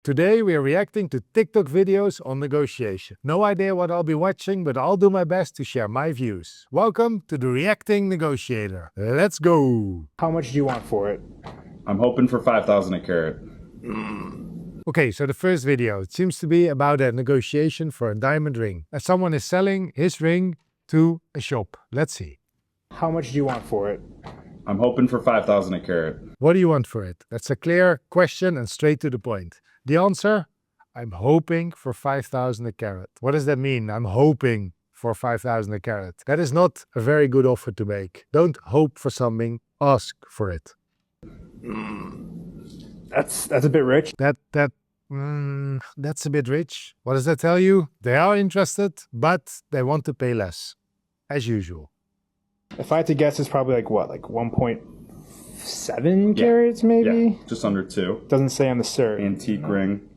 Today we are reacting to TikTok videos on negotiation. No idea what I'll be watching, but I'll do my best to share my views. Welcome to the Reacting Negotiator. Let's go! How much do you want for it? I'm hoping for 5,000 a carat. Okay, so the first video, it seems to be about a negotiation for a diamond ring. As someone is selling his ring to a shop. Let's see. How much do you want for it? I'm hoping for 5,000 a carat. What do you want for it? That's a clear question and straight to the point. The answer? I'm hoping for 5,000 a carat. What does that mean? I'm hoping for 5,000 a carat. That is not a very good offer to make. Don't hope for something, ask for it. That's a bit rich. That's a bit rich. What does that tell you? They are interested, but they want to pay less, as usual. If I had to guess, it's probably like what, like 1.7 carats maybe? Yeah, just under 2. Doesn't say on the cert. Antique ring.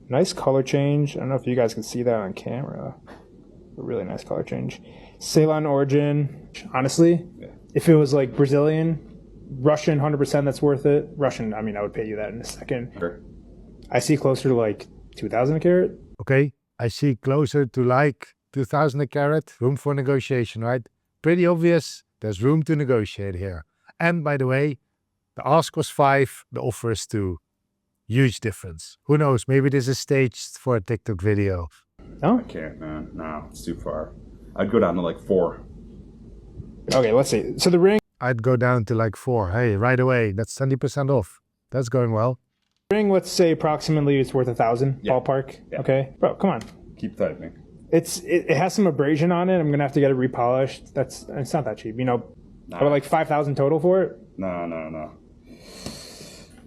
Nice color change. I don't know if you guys can see that on camera. A really nice color change. Ceylon origin. Honestly, if it was like Brazilian, Russian, 100% that's worth it. Russian, I mean, I would pay you that in a second. Sure. I see closer to like 2,000 a carat. Okay, I see closer to like 2,000 a carat. Room for negotiation, right? Pretty obvious, there's room to negotiate here. And by the way, the ask was 5, the offer is 2. Huge difference. Who knows, maybe this is staged for a TikTok video. No? I can't, man. No, it's too far. I'd go down to like 4. Okay, let's see. So the ring I'd go down to like 4. Hey, right away, that's 20% off. That's going well. let's say approximately it's worth 1,000 ballpark. Yeah. Okay, bro, come on. Keep typing. It has some abrasion on it. I'm gonna have to get it repolished. It's not that cheap, you know. Nah. About like 5,000 total for it. No.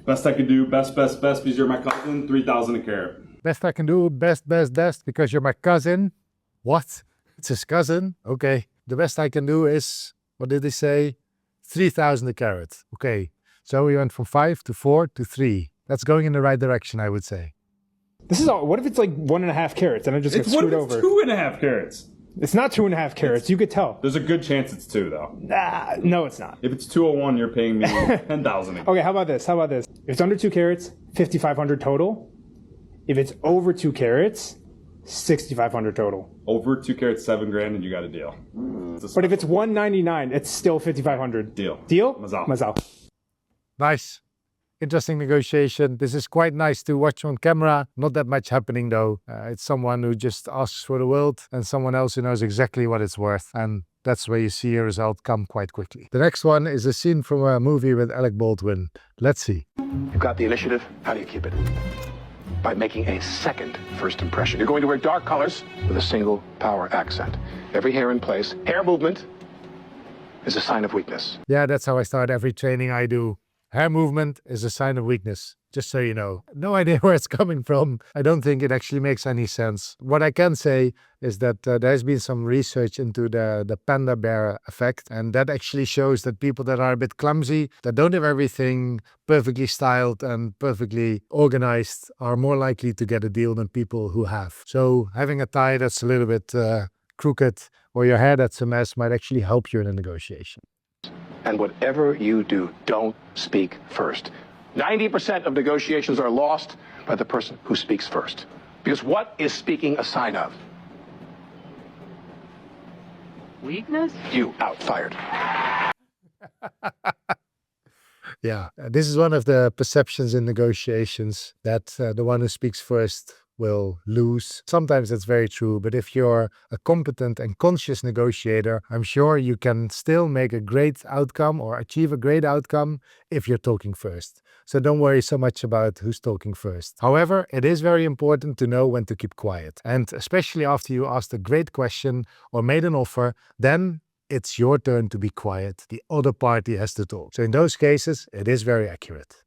Best I could do, best, because you're my cousin, 3,000 a carat. Best I can do, best, because you're my cousin. What? It's his cousin? Okay. The best I can do is, what did they say? 3,000 a carat. Okay. So we went from 5 to 4 to 3. That's going in the right direction, I would say. This is all. What if it's like 1.5 carats and I just get What screwed if over? it's 2.5 carats? It's not 2.5 carats. You could tell. There's a good chance it's 2, though. No, it's not. If it's 201, you're paying me 10,000 a carat. Okay, how about this? If it's under 2 carats, 5,500 total. If it's over 2 carats, 6,500 total. Over 2 carats, 7 grand, and you got a deal. But if it's 199, it's still 5,500. Deal. Deal? Mazal. Nice. Interesting negotiation. This is quite nice to watch on camera. Not that much happening though. It's someone who just asks for the world and someone else who knows exactly what it's worth. And that's where you see a result come quite quickly. The next one is a scene from a movie with Alec Baldwin. Let's see. You've got the initiative. How do you keep it? By making a second first impression. You're going to wear dark colors with a single power accent. Every hair in place. Hair movement is a sign of weakness. Yeah, that's how I start every training I do. Hair movement is a sign of weakness, just so you know. No idea where it's coming from. I don't think it actually makes any sense. What I can say is that there's been some research into the panda bear effect, and that actually shows that people that are a bit clumsy, that don't have everything perfectly styled and perfectly organized, are more likely to get a deal than people who have. So having a tie that's a little bit crooked or your hair that's a mess might actually help you in a negotiation. And whatever you do, don't speak first. 90% of negotiations are lost by the person who speaks first. Because what is speaking a sign of? Weakness? You outfired. Yeah, this is one of the perceptions in negotiations that the one who speaks first will lose. Sometimes that's very true, but if you're a competent and conscious negotiator, I'm sure you can still make a great outcome or achieve a great outcome if you're talking first. So don't worry so much about who's talking first. However, it is very important to know when to keep quiet. And especially after you asked a great question or made an offer, then it's your turn to be quiet. The other party has to talk. So in those cases, it is very accurate.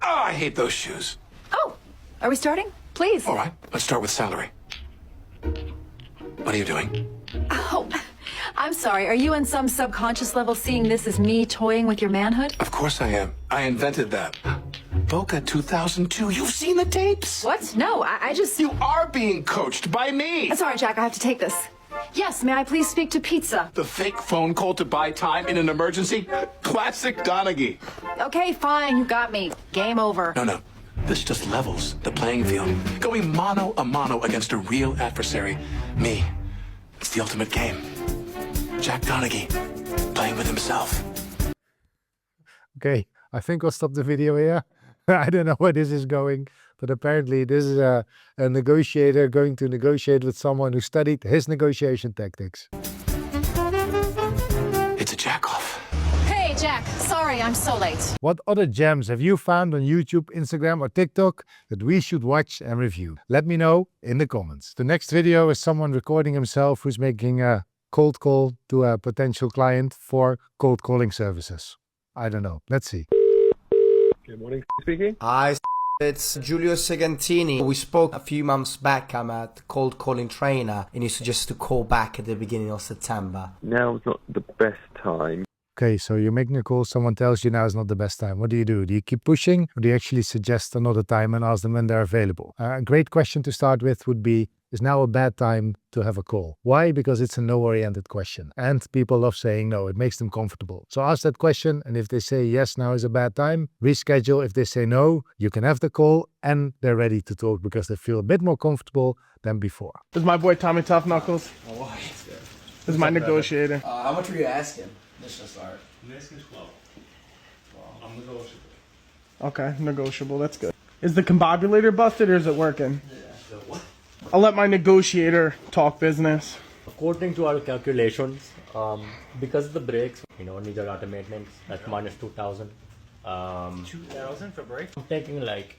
Oh, I hate those shoes. Oh, are we starting? Please. All right, let's start with salary. What are you doing? Oh, I'm sorry. Are you on some subconscious level seeing this as me toying with your manhood? Of course I am. I invented that. Boca 2002. You've seen the tapes. What? No, I just. You are being coached by me. Sorry, Jack, I have to take this. Yes, may I please speak to Pizza? The fake phone call to buy time in an emergency? Classic Donaghy. Okay, fine, you got me. Game over. No. This just levels the playing field. Going mano a mano against a real adversary. Me. It's the ultimate game. Jack Donaghy. Playing with himself. Okay, I think we'll stop the video here. I don't know where this is going, but apparently this is a negotiator going to negotiate with someone who studied his negotiation tactics. It's a jack-off. Hey, Jack, sorry I'm so late. What other gems have you found on YouTube, Instagram or TikTok that we should watch and review? Let me know in the comments. The next video is someone recording himself who's making a cold call to a potential client for cold calling services. I don't know. Let's see. Good morning, speaking. Hi, it's Giulio Segantini. We spoke a few months back. I'm a cold calling trainer, and you suggested to call back at the beginning of September. Now's not the best time. Okay, so you're making a call, someone tells you now is not the best time. What do? Do you keep pushing or do you actually suggest another time and ask them when they're available? A great question to start with would be, is now a bad time to have a call? Why? Because it's a no-oriented question and people love saying no. It makes them comfortable. So ask that question, and if they say yes, now is a bad time, reschedule. If they say no, you can have the call and they're ready to talk because they feel a bit more comfortable than before. This is my boy Tommy Tough Knuckles. Oh, This is my negotiator. how much were you asking? Let's just start. Okay, negotiable. That's good. Is the combobulator busted or is it working? I'll let my negotiator talk business. According to our calculations, because of the brakes, need a lot of maintenance, that's minus 2,000. 2,000 for brakes? I'm taking like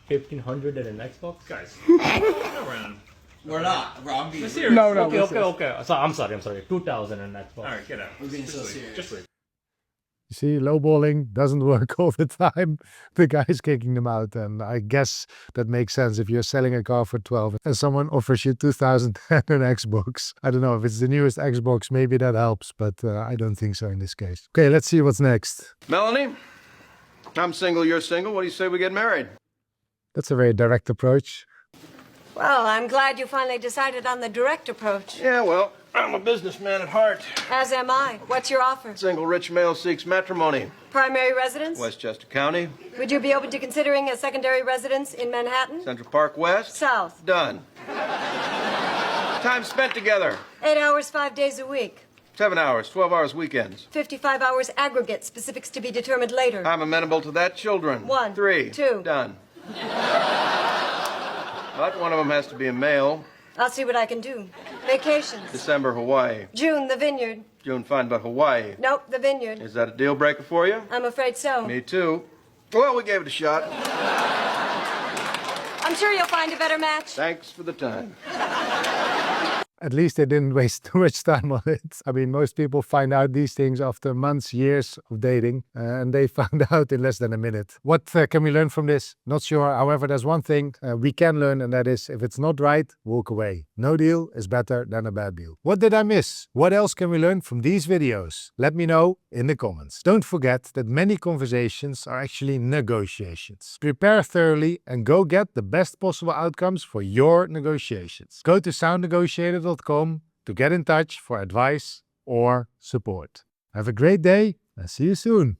1,500 at an Xbox. Guys, around. We're not. We're being Serious. No. Okay. So, I'm sorry. 2,000 at an Xbox. All right, get out. We're being so serious. Just wait. You see, lowballing doesn't work all the time. The guy's kicking them out, and I guess that makes sense if you're selling a car for 12 and someone offers you 2,000 and an Xbox. I don't know if it's the newest Xbox, maybe that helps, but I don't think so in this case. Okay, let's see what's next. Melanie, I'm single, you're single. What do you say we get married? That's a very direct approach. Well, I'm glad you finally decided on the direct approach. Yeah, well, I'm a businessman at heart. As am I. What's your offer? Single rich male seeks matrimony. Primary residence? Westchester County, Would you be open to considering a secondary residence in Manhattan? Central Park West. South. Done. Time spent together. 8 hours, 5 days a week. 7 hours, 12 hours weekends. 55 hours aggregate. Specifics to be determined later. I'm amenable to that. Children. 1, 3. 2. Done. But one of them has to be a male. I'll see what I can do. Vacations. December, Hawaii. June, the vineyard. June, fine, but Hawaii. Nope, the vineyard. Is that a deal breaker for you? I'm afraid so. Me too. Well, we gave it a shot. I'm sure you'll find a better match. Thanks for the time. At least they didn't waste too much time on it. I mean, most people find out these things after months, years of dating, and they found out in less than a minute. What can we learn from this? Not sure. However, there's one thing we can learn, and that is if it's not right, walk away. No deal is better than a bad deal. What did I miss? What else can we learn from these videos? Let me know in the comments. Don't forget that many conversations are actually negotiations. Prepare thoroughly and go get the best possible outcomes for your negotiations. Go to soundnegotiator.com to get in touch for advice or support. Have a great day and see you soon.